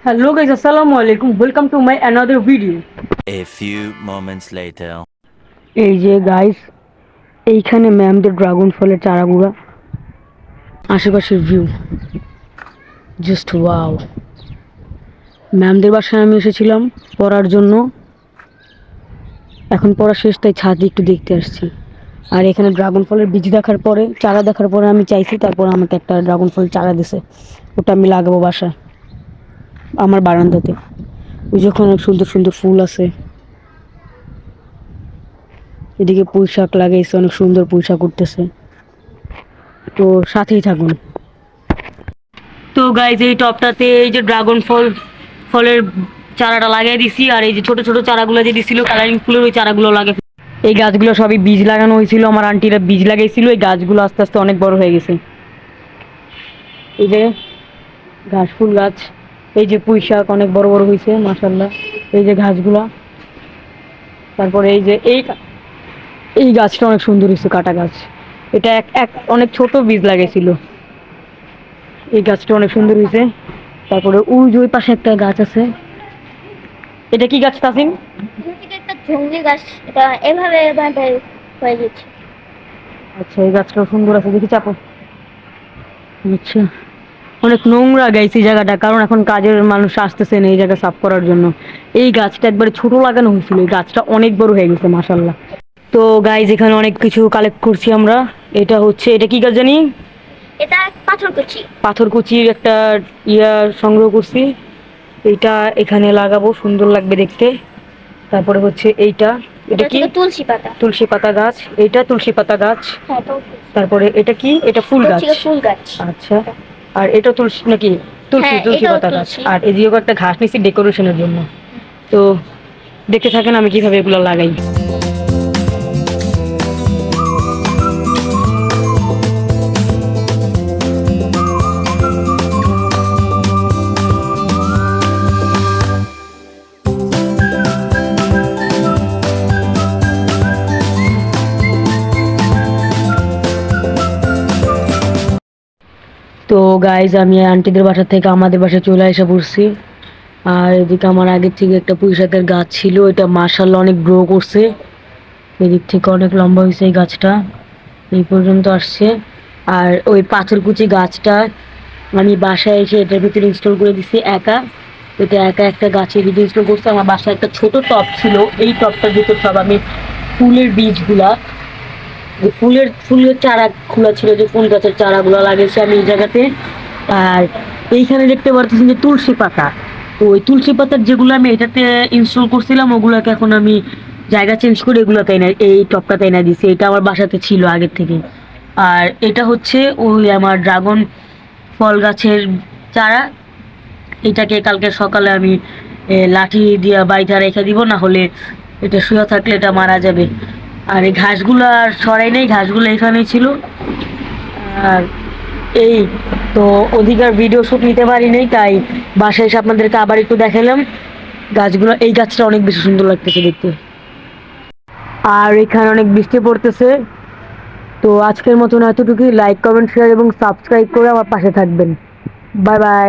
Hello guys, assalamu alaikum. Welcome to my another video. A few moments later. এই যে guys, এইখানে ম্যামদের dragon ফলের চারাগুলা, আশেপাশের ভিউ জাস্ট ওয়াও। ম্যামদের বাসায় আমি এসেছিলাম পড়ার জন্য, এখন পড়া শেষ তাই ছাদে একটু দেখতে আসছি। আর এখানে ড্রাগন ফলের বীজ দেখার পরে, চারা দেখার পরে আমি চাইছি, তারপর আমাকে একটা ড্রাগন ফল চারা দিছে, ওটা আমি লাগাবো বাসায় আমার বারান্দাতে। ওই যখন অনেক সুন্দর সুন্দর ফুল আছে, এদিকে পুঁই শাক লাগাইছে, অনেক সুন্দর পুঁই শাক উঠতেছে, তো সাথেই থাকুন। তো গাইজ এই টপটাতে এই যে ড্রাগন ফলের চারাটা লাগিয়ে দিছি, আর এই যে ছোট ছোট চারাগুলো যে দিছিল কালারিং ফুলের, ওই চারাগুলো লাগে। এই গাছগুলো সবই বীজ লাগানো হয়েছিল, আমার আন্টিরা বীজ লাগাইছিল। এই গাছগুলো আস্তে আস্তে অনেক বড় হয়ে গেছে। এই যে ঘাস ফুল গাছ, এই যে পুঁই শাক অনেক বড় বড় হয়েছে মাশাআল্লাহ। এই যে ঘাসগুলা, তারপরে এই যে এই গাছটা অনেক সুন্দর হয়েছে, কাটা গাছ। এটা এক এক অনেক ছোট বীজ লাগাইছিল, এই গাছটা অনেক সুন্দর হয়েছে। তারপরে ওই যে ওই পাশে একটা গাছ আছে, এটা কি গাছ তাসিম? একটা জংলি গাছ, এটা এভাবে এভাবে হয়ে গেছে। আচ্ছা, এই গাছটাও সুন্দর আছে, দেখি চাপো। আচ্ছা, অনেক নোংরা গাইছে এই জায়গাটা, কারণ এখন কাজের মানুষ আসতেছে না এই জায়গা সাফ করার জন্য। এই গাছটা একবারে ছোট লাগানো হয়েছিল, এই গাছটা অনেক বড় হয়ে গেছে মাশাআল্লাহ। তো গাইজ এখানে অনেক কিছু কালেক্ট করছি আমরা। এটা হচ্ছে, এটা কি গাছ জানি? এটা পাথরকুচি। পাথরকুচির একটা সংগ্রহ করছি, এইটা এখানে লাগাবো, সুন্দর লাগবে দেখতে। তারপরে হচ্ছে এইটা, এটা কি? তুলসী পাতা। তুলসী পাতা গাছ, এইটা তুলসী পাতা গাছ। হ্যাঁ, তারপরে এটা কি? এটা ফুল গাছ। ফুল গাছ। আচ্ছা, আর এটা তুলসী নাকি? তুলসী, হ্যাঁ, তুলসী এটাও পাতা গাছ। তুলসী। আর এদিকেও একটা ঘাস নিচ্ছি ডেকোরেশনের জন্য। তো দেখতে থাকেন আমি কিভাবে এগুলো লাগাই। তো গাইজ আমি আন্টিদের বাসা থেকে আমাদের বাসায় চলে এসে পড়ছি। আর এদিকে আমার আগের থেকে একটা পুঁই শাকের গাছ ছিল, এটা মাশাআল্লাহ অনেক গ্রো করছে, এদিক থেকে অনেক লম্বা হয়েছে এই গাছটা, এই পর্যন্ত আসছে। আর ওই পাথরকুচি গাছটা আমি বাসায় এসে এটার ভিতরে ইনস্টল করে দিছি একা। এটা একা একটা গাছের ভিতরে ইনস্টল করছে। আমার বাসায় একটা ছোট টব ছিল, এই টবটার ভিতর সব আমি ফুলের বীজগুলা, ফুলের চারা খোলা ছিল, যে ফুল গাছের চারাগুলো লাগিয়েছি আমি এই জায়গাতে। আর এইখানে দেখতে পারতেছেন যে তুলসী পাতা, তো ওই তুলসী পাতার যেগুলো আমি এটাতে ইনস্টল করছিলাম, ওগুলোকে এখন আমি জায়গা চেঞ্জ করে এগুলো তাই না, এই টবটা তাই না দিছি। এটা আমার বাসাতে ছিল আগের থেকে। আর এটা হচ্ছে ওই আমার ড্রাগন ফল গাছের চারা, এটাকে কালকে সকালে আমি লাঠি দিয়া বাইধা রেখে দিব, না হলে এটা শুয়ে থাকলে এটা মারা যাবে। আর এই ঘাসগুলো আর সরাই নেই, ঘাসগুলো এখানেই ছিল। আর এই তো অধিকার ভিডিও শ্যুট নিতে পারি নাই, তাই বাসায় এসে আপনাদেরকে আবার একটু দেখালাম গাছগুলো। এই গাছটা অনেক বেশি সুন্দর লাগতেছে দেখতে। আর এখানে অনেক বৃষ্টি পড়তেছে। তো আজকের মতন এতটুকুই। লাইক কমেন্ট শেয়ার এবং সাবস্ক্রাইব করে আমার পাশে থাকবেন। Bye bye.